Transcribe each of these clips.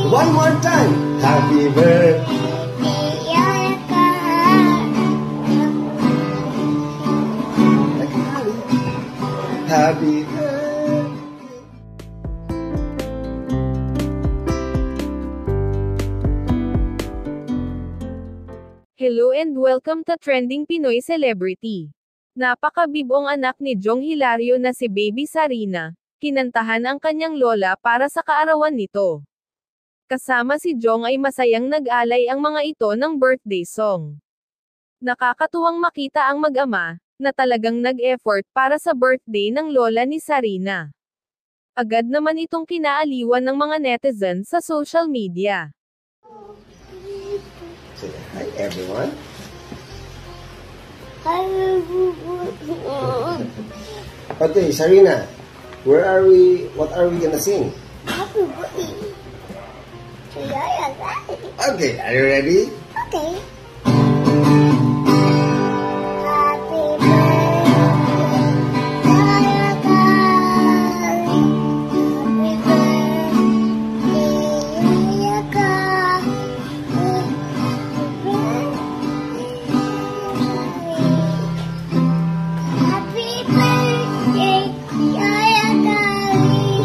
One more time. Happy birthday. Happy birthday. Hello and welcome to Trending Pinoy Celebrity. Napakabibong anak ni Jong Hilario na si Baby Sarina, kinantahan ang kanyang lola para sa kaarawan nito. Kasama si Jong ay masayang nag-alay ang mga ito ng birthday song. Nakakatuwang makita ang mag-ama, na talagang nag-effort para sa birthday ng lola ni Sarina. Agad naman itong kinaaliwan ng mga netizen sa social media. Say hi everyone. Okay, Sarina, where are we? What are we gonna sing? Happy birthday. Okay, are you ready? Okay.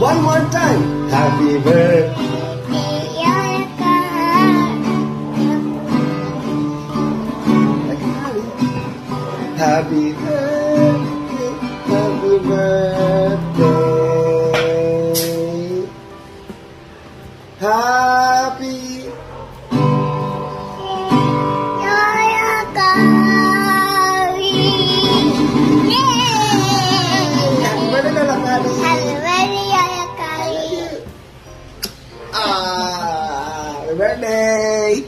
One more time. Happy birthday. Happy birthday. Happy birthday. Happy. Happy birthday!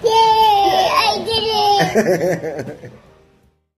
Yay! I did it!